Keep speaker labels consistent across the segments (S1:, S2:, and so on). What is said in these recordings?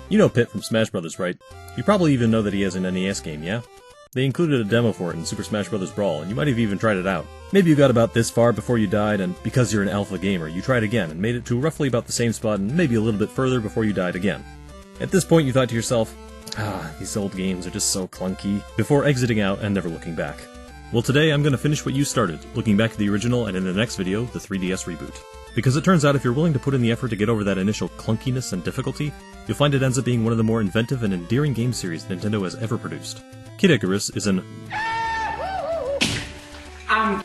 S1: You know Pit from Smash Bros., right? You probably even know that he has an NES game, yeah? They included a demo for it in Super Smash Bros. Brawl, and you might have even tried it out. Maybe you got about this far before you died, and because you're an alpha gamer, you tried again and made it to roughly about the same spot and maybe a little bit further before you died again. At this point you thought to yourself, these old games are just so clunky, before exiting out and never looking back. Well, today I'm going to finish what you started, looking back at the original and in the next video, the 3DS reboot. Because it turns out if you're willing to put in the effort to get over that initial clunkiness and difficulty, you'll find it ends up being one of the more inventive and endearing game series Nintendo has ever produced. Kid Icarus is an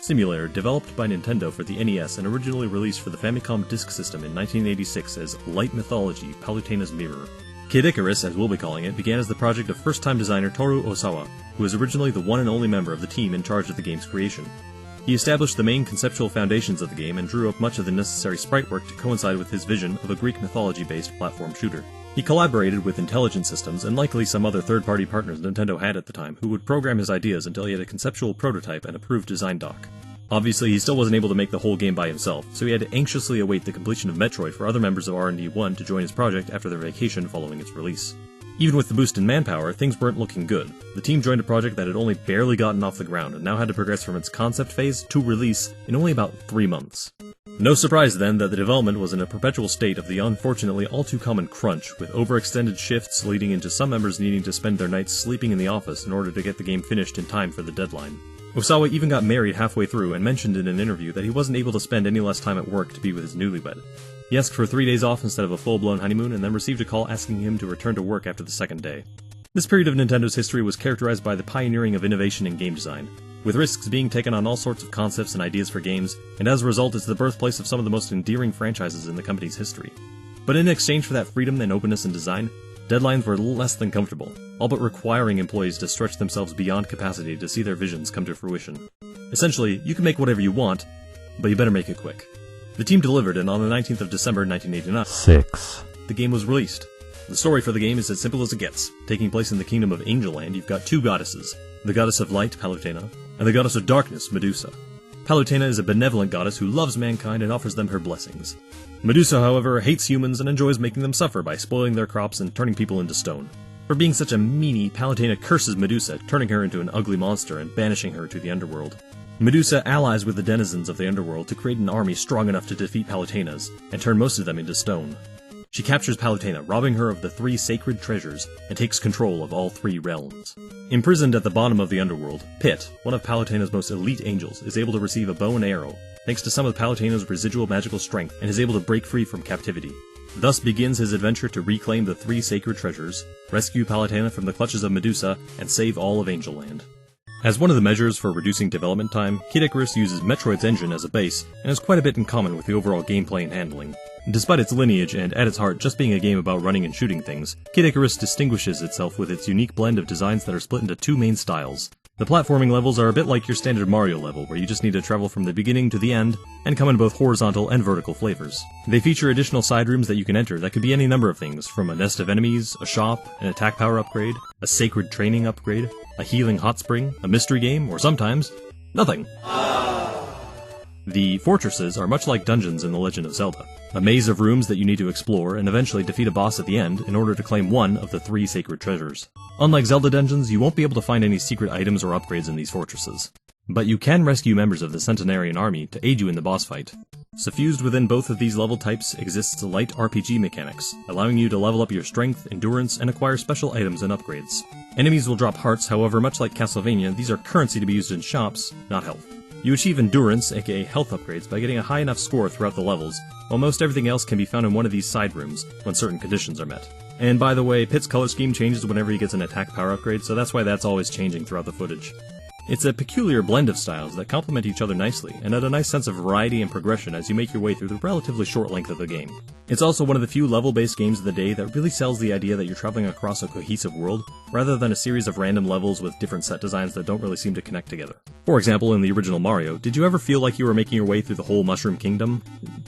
S1: simulator developed by Nintendo for the NES and originally released for the Famicom Disk System in 1986 as Light Mythology: Palutena's Mirror. Kid Icarus, as we'll be calling it, began as the project of first-time designer Toru Osawa, who was originally the one and only member of the team in charge of the game's creation. He established the main conceptual foundations of the game and drew up much of the necessary sprite work to coincide with his vision of a Greek mythology-based platform shooter. He collaborated with Intelligent Systems and likely some other third-party partners Nintendo had at the time who would program his ideas until he had a conceptual prototype and approved design doc. Obviously, he still wasn't able to make the whole game by himself, so he had to anxiously await the completion of Metroid for other members of R&D 1 to join his project after their vacation following its release. Even with the boost in manpower, things weren't looking good. The team joined a project that had only barely gotten off the ground and now had to progress from its concept phase to release in only about 3 months. No surprise then that the development was in a perpetual state of the unfortunately all too common crunch, with overextended shifts leading into some members needing to spend their nights sleeping in the office in order to get the game finished in time for the deadline. Osawa even got married halfway through and mentioned in an interview that he wasn't able to spend any less time at work to be with his newlywed. He asked for 3 days off instead of a full-blown honeymoon and then received a call asking him to return to work after the second day. This period of Nintendo's history was characterized by the pioneering of innovation in game design, with risks being taken on all sorts of concepts and ideas for games, and as a result it's the birthplace of some of the most endearing franchises in the company's history. But in exchange for that freedom and openness in design, deadlines were less than comfortable, all but requiring employees to stretch themselves beyond capacity to see their visions come to fruition. Essentially, you can make whatever you want, but you better make it quick. The team delivered, and on the 19th of December 1989, the game was released. The story for the game is as simple as it gets. Taking place in the kingdom of Angel Land, you've got two goddesses, the goddess of light, Palutena, and the goddess of darkness, Medusa. Palutena is a benevolent goddess who loves mankind and offers them her blessings. Medusa, however, hates humans and enjoys making them suffer by spoiling their crops and turning people into stone. For being such a meanie, Palutena curses Medusa, turning her into an ugly monster and banishing her to the underworld. Medusa allies with the denizens of the underworld to create an army strong enough to defeat Palutena's, and turn most of them into stone. She captures Palutena, robbing her of the 3 sacred treasures, and takes control of all 3 realms. Imprisoned at the bottom of the underworld, Pit, one of Palutena's most elite angels, is able to receive a bow and arrow, thanks to some of Palutena's residual magical strength, and is able to break free from captivity. Thus begins his adventure to reclaim the 3 sacred treasures, rescue Palutena from the clutches of Medusa, and save all of Angel Land. As one of the measures for reducing development time, Kid Icarus uses Metroid's engine as a base, and has quite a bit in common with the overall gameplay and handling. Despite its lineage and, at its heart, just being a game about running and shooting things, Kid Icarus distinguishes itself with its unique blend of designs that are split into 2 main styles. The platforming levels are a bit like your standard Mario level, where you just need to travel from the beginning to the end, and come in both horizontal and vertical flavors. They feature additional side rooms that you can enter that could be any number of things, from a nest of enemies, a shop, an attack power upgrade, a sacred training upgrade, a healing hot spring, a mystery game, or sometimes, nothing. The fortresses are much like dungeons in The Legend of Zelda, a maze of rooms that you need to explore and eventually defeat a boss at the end in order to claim one of the 3 sacred treasures. Unlike Zelda dungeons, you won't be able to find any secret items or upgrades in these fortresses, but you can rescue members of the Centenarian army to aid you in the boss fight. Suffused within both of these level types exists light RPG mechanics, allowing you to level up your strength, endurance, and acquire special items and upgrades. Enemies will drop hearts, however, much like Castlevania, these are currency to be used in shops, not health. You achieve endurance, aka health upgrades, by getting a high enough score throughout the levels, while most everything else can be found in one of these side rooms, when certain conditions are met. And by the way, Pit's color scheme changes whenever he gets an attack power upgrade, so that's why that's always changing throughout the footage. It's a peculiar blend of styles that complement each other nicely, and add a nice sense of variety and progression as you make your way through the relatively short length of the game. It's also one of the few level-based games of the day that really sells the idea that you're traveling across a cohesive world, rather than a series of random levels with different set designs that don't really seem to connect together. For example, in the original Mario, did you ever feel like you were making your way through the whole Mushroom Kingdom?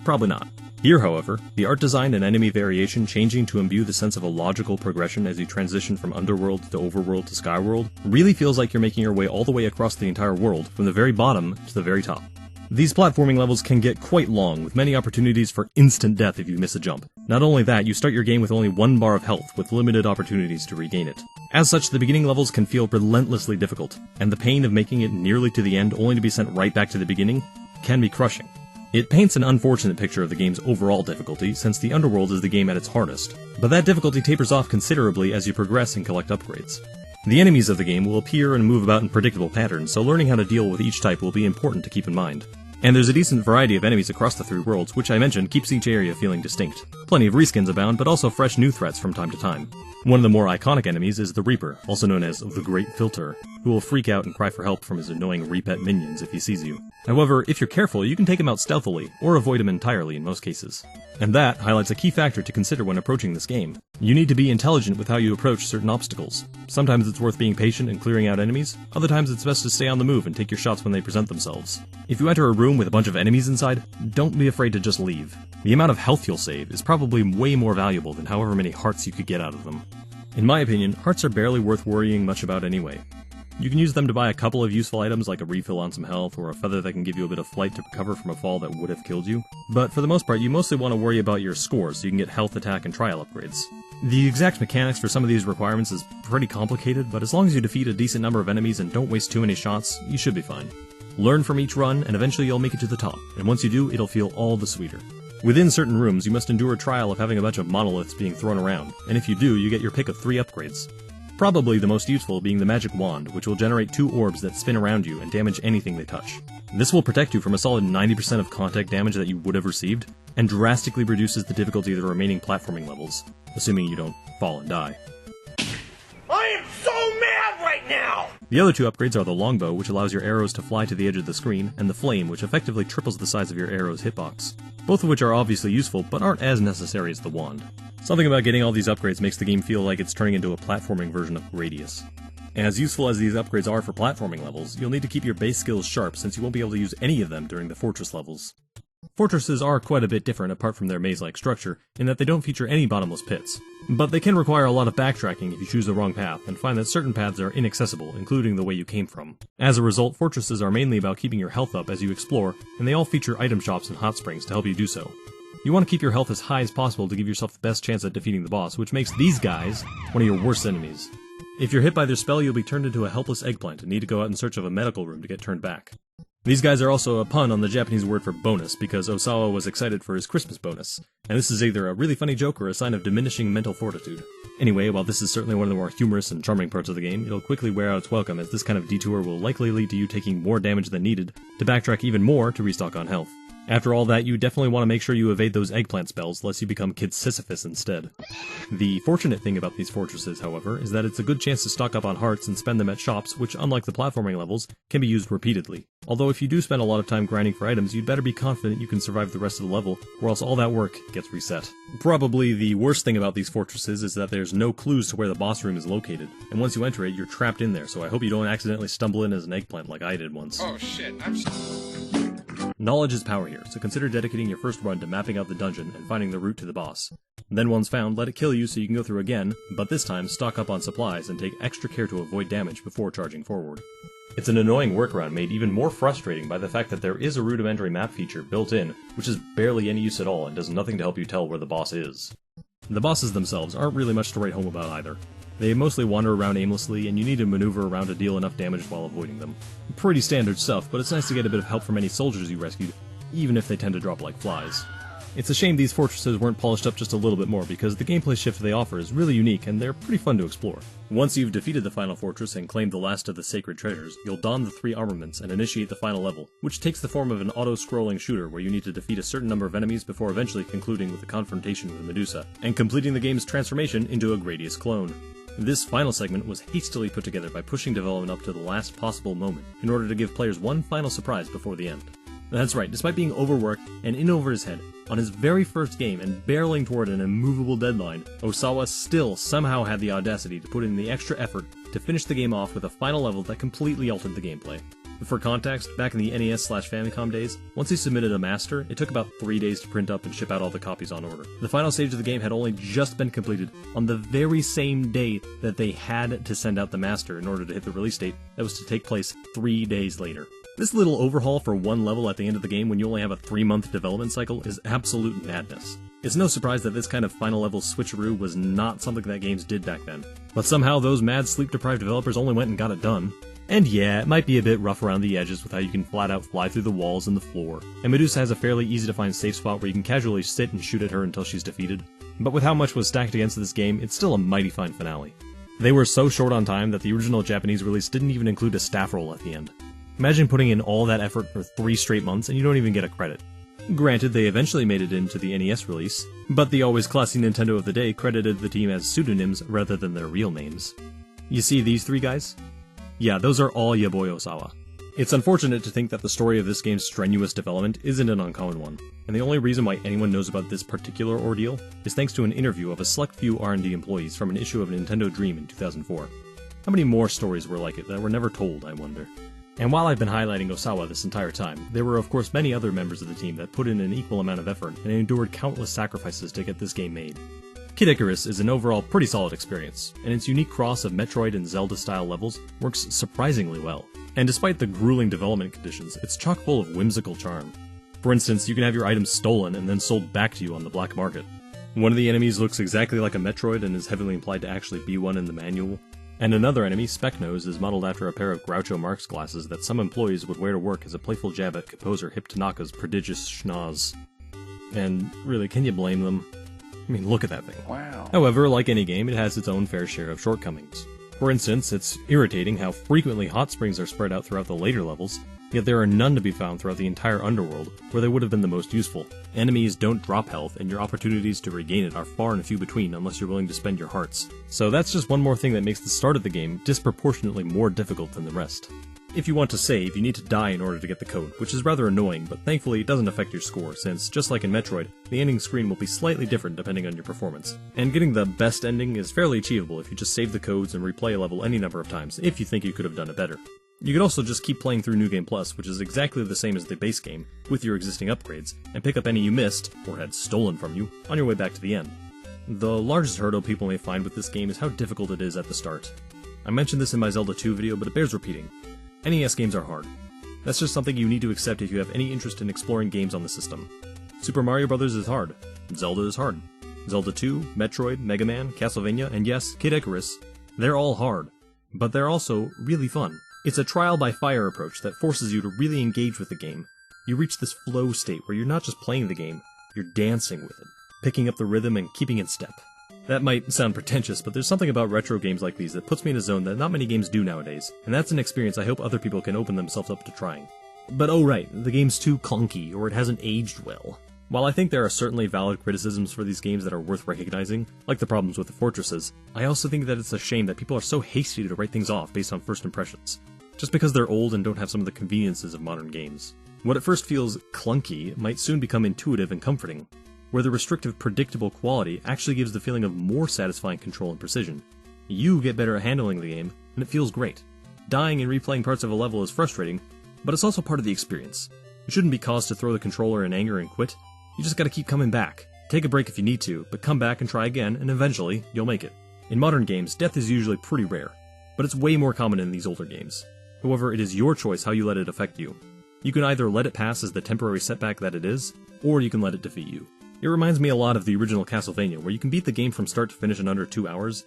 S1: Probably not. Here, however, the art design and enemy variation changing to imbue the sense of a logical progression as you transition from Underworld to Overworld to Skyworld really feels like you're making your way all the way across the entire world, from the very bottom to the very top. These platforming levels can get quite long, with many opportunities for instant death if you miss a jump. Not only that, you start your game with only 1 bar of health, with limited opportunities to regain it. As such, the beginning levels can feel relentlessly difficult, and the pain of making it nearly to the end only to be sent right back to the beginning can be crushing. It paints an unfortunate picture of the game's overall difficulty, since the underworld is the game at its hardest, but that difficulty tapers off considerably as you progress and collect upgrades. The enemies of the game will appear and move about in predictable patterns, so learning how to deal with each type will be important to keep in mind. And there's a decent variety of enemies across the 3 worlds, which I mentioned keeps each area feeling distinct. Plenty of reskins abound, but also fresh new threats from time to time. One of the more iconic enemies is the Reaper, also known as the Great Filter, who will freak out and cry for help from his annoying Reapet minions if he sees you. However, if you're careful, you can take him out stealthily, or avoid him entirely in most cases. And that highlights a key factor to consider when approaching this game. You need to be intelligent with how you approach certain obstacles. Sometimes it's worth being patient and clearing out enemies, other times it's best to stay on the move and take your shots when they present themselves. If you enter a room with a bunch of enemies inside, don't be afraid to just leave. The amount of health you'll save is probably way more valuable than however many hearts you could get out of them. In my opinion, hearts are barely worth worrying much about anyway. You can use them to buy a couple of useful items like a refill on some health or a feather that can give you a bit of flight to recover from a fall that would have killed you, but for the most part you mostly want to worry about your scores so you can get health, attack, and trial upgrades. The exact mechanics for some of these requirements is pretty complicated, but as long as you defeat a decent number of enemies and don't waste too many shots, you should be fine. Learn from each run, and eventually you'll make it to the top, and once you do, it'll feel all the sweeter. Within certain rooms, you must endure a trial of having a bunch of monoliths being thrown around, and if you do, you get your pick of 3 upgrades. Probably the most useful being the magic wand, which will generate 2 orbs that spin around you and damage anything they touch. This will protect you from a solid 90% of contact damage that you would have received, and drastically reduces the difficulty of the remaining platforming levels, assuming you don't fall and die.
S2: I am so mad right now!
S1: The other 2 upgrades are the longbow, which allows your arrows to fly to the edge of the screen, and the flame, which effectively triples the size of your arrow's hitbox. Both of which are obviously useful, but aren't as necessary as the wand. Something about getting all these upgrades makes the game feel like it's turning into a platforming version of Gradius. As useful as these upgrades are for platforming levels, you'll need to keep your base skills sharp since you won't be able to use any of them during the fortress levels. Fortresses are quite a bit different apart from their maze-like structure, in that they don't feature any bottomless pits. But they can require a lot of backtracking if you choose the wrong path, and find that certain paths are inaccessible, including the way you came from. As a result, fortresses are mainly about keeping your health up as you explore, and they all feature item shops and hot springs to help you do so. You want to keep your health as high as possible to give yourself the best chance at defeating the boss, which makes these guys one of your worst enemies. If you're hit by their spell, you'll be turned into a helpless eggplant and need to go out in search of a medical room to get turned back. These guys are also a pun on the Japanese word for bonus, because Osawa was excited for his Christmas bonus, and this is either a really funny joke or a sign of diminishing mental fortitude. Anyway, while this is certainly one of the more humorous and charming parts of the game, it'll quickly wear out its welcome, as this kind of detour will likely lead to you taking more damage than needed to backtrack even more to restock on health. After all that, you definitely want to make sure you evade those eggplant spells, lest you become Kid Sisyphus instead. The fortunate thing about these fortresses, however, is that it's a good chance to stock up on hearts and spend them at shops, which, unlike the platforming levels, can be used repeatedly. Although if you do spend a lot of time grinding for items, you'd better be confident you can survive the rest of the level, or else all that work gets reset. Probably the worst thing about these fortresses is that there's no clues to where the boss room is located, and once you enter it, you're trapped in there, so I hope you don't accidentally stumble in as an eggplant like I did once.
S2: Oh shit,
S1: Knowledge is power here, so consider dedicating your first run to mapping out the dungeon and finding the route to the boss. Then once found, let it kill you so you can go through again, but this time stock up on supplies and take extra care to avoid damage before charging forward. It's an annoying workaround made even more frustrating by the fact that there is a rudimentary map feature built in, which is barely any use at all and does nothing to help you tell where the boss is. The bosses themselves aren't really much to write home about either. They mostly wander around aimlessly, and you need to maneuver around to deal enough damage while avoiding them. Pretty standard stuff, but it's nice to get a bit of help from any soldiers you rescued, even if they tend to drop like flies. It's a shame these fortresses weren't polished up just a little bit more, because the gameplay shift they offer is really unique, and they're pretty fun to explore. Once you've defeated the final fortress and claimed the last of the sacred treasures, you'll don the 3 armaments and initiate the final level, which takes the form of an auto-scrolling shooter where you need to defeat a certain number of enemies before eventually concluding with a confrontation with Medusa, and completing the game's transformation into a Gradius clone. This final segment was hastily put together by pushing development up to the last possible moment, in order to give players one final surprise before the end. That's right, despite being overworked and in over his head, on his very first game and barreling toward an immovable deadline, Osawa still somehow had the audacity to put in the extra effort to finish the game off with a final level that completely altered the gameplay. For context, back in the NES/Famicom days, once he submitted a master, it took about 3 days to print up and ship out all the copies on order. The final stage of the game had only just been completed on the very same day that they had to send out the master in order to hit the release date that was to take place 3 days later. This little overhaul for one level at the end of the game when you only have a 3-month development cycle is absolute madness. It's no surprise that this kind of final level switcheroo was not something that games did back then, but somehow those mad sleep-deprived developers only went and got it done. And yeah, it might be a bit rough around the edges with how you can flat out fly through the walls and the floor, and Medusa has a fairly easy to find safe spot where you can casually sit and shoot at her until she's defeated, but with how much was stacked against this game, it's still a mighty fine finale. They were so short on time that the original Japanese release didn't even include a staff roll at the end. Imagine putting in all that effort for 3 straight months and you don't even get a credit. Granted, they eventually made it into the NES release, but the always classy Nintendo of the day credited the team as pseudonyms rather than their real names. You see these 3 guys? Yeah, those are all Ya Boy Osawa. It's unfortunate to think that the story of this game's strenuous development isn't an uncommon one, and the only reason why anyone knows about this particular ordeal is thanks to an interview of a select few R&D employees from an issue of Nintendo Dream in 2004. How many more stories were like it that were never told, I wonder? And while I've been highlighting Osawa this entire time, there were of course many other members of the team that put in an equal amount of effort and endured countless sacrifices to get this game made. Kid Icarus is an overall pretty solid experience, and its unique cross of Metroid and Zelda-style levels works surprisingly well. And despite the grueling development conditions, it's chock full of whimsical charm. For instance, you can have your items stolen and then sold back to you on the black market. One of the enemies looks exactly like a Metroid and is heavily implied to actually be one in the manual. And another enemy, Specknose, is modeled after a pair of Groucho Marx glasses that some employees would wear to work as a playful jab at composer Hip Tanaka's prodigious schnoz. And really, can you blame them? I mean, look at that thing.
S2: Wow.
S1: However, like any game, it has its own fair share of shortcomings. For instance, it's irritating how frequently hot springs are spread out throughout the later levels, yet there are none to be found throughout the entire underworld, where they would have been the most useful. Enemies don't drop health, and your opportunities to regain it are far and few between unless you're willing to spend your hearts. So that's just one more thing that makes the start of the game disproportionately more difficult than the rest. If you want to save, you need to die in order to get the code, which is rather annoying, but thankfully it doesn't affect your score, since, just like in Metroid, the ending screen will be slightly different depending on your performance. And getting the best ending is fairly achievable if you just save the codes and replay a level any number of times, if you think you could have done it better. You could also just keep playing through New Game Plus, which is exactly the same as the base game, with your existing upgrades, and pick up any you missed, or had stolen from you, on your way back to the end. The largest hurdle people may find with this game is how difficult it is at the start. I mentioned this in my Zelda 2 video, but it bears repeating. NES games are hard. That's just something you need to accept if you have any interest in exploring games on the system. Super Mario Bros. Is hard. Zelda is hard. Zelda 2, Metroid, Mega Man, Castlevania, and yes, Kid Icarus, they're all hard. But they're also really fun. It's a trial-by-fire approach that forces you to really engage with the game. You reach this flow state where you're not just playing the game, you're dancing with it, picking up the rhythm and keeping in step. That might sound pretentious, but there's something about retro games like these that puts me in a zone that not many games do nowadays, and that's an experience I hope other people can open themselves up to trying. But oh right, the game's too clunky, or it hasn't aged well. While I think there are certainly valid criticisms for these games that are worth recognizing, like the problems with the fortresses, I also think that it's a shame that people are so hasty to write things off based on first impressions, just because they're old and don't have some of the conveniences of modern games. What at first feels clunky might soon become intuitive and comforting, where the restrictive, predictable quality actually gives the feeling of more satisfying control and precision. You get better at handling the game, and it feels great. Dying and replaying parts of a level is frustrating, but it's also part of the experience. You shouldn't be caused to throw the controller in anger and quit. You just gotta keep coming back. Take a break if you need to, but come back and try again, and eventually, you'll make it. In modern games, death is usually pretty rare, but it's way more common in these older games. However, it is your choice how you let it affect you. You can either let it pass as the temporary setback that it is, or you can let it defeat you. It reminds me a lot of the original Castlevania, where you can beat the game from start to finish in under 2 hours,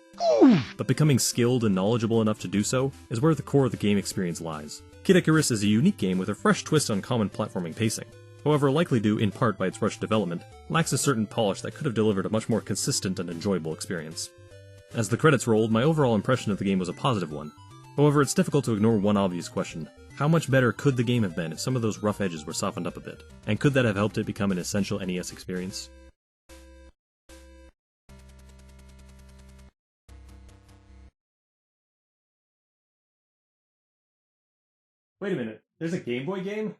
S1: but becoming skilled and knowledgeable enough to do so is where the core of the game experience lies. Kid Icarus is a unique game with a fresh twist on common platforming pacing. However, likely due in part by its rushed development, lacks a certain polish that could have delivered a much more consistent and enjoyable experience. As the credits rolled, my overall impression of the game was a positive one. However, it's difficult to ignore one obvious question. How much better could the game have been if some of those rough edges were softened up a bit? And could that have helped it become an essential NES experience? Wait a minute, there's a Game Boy game?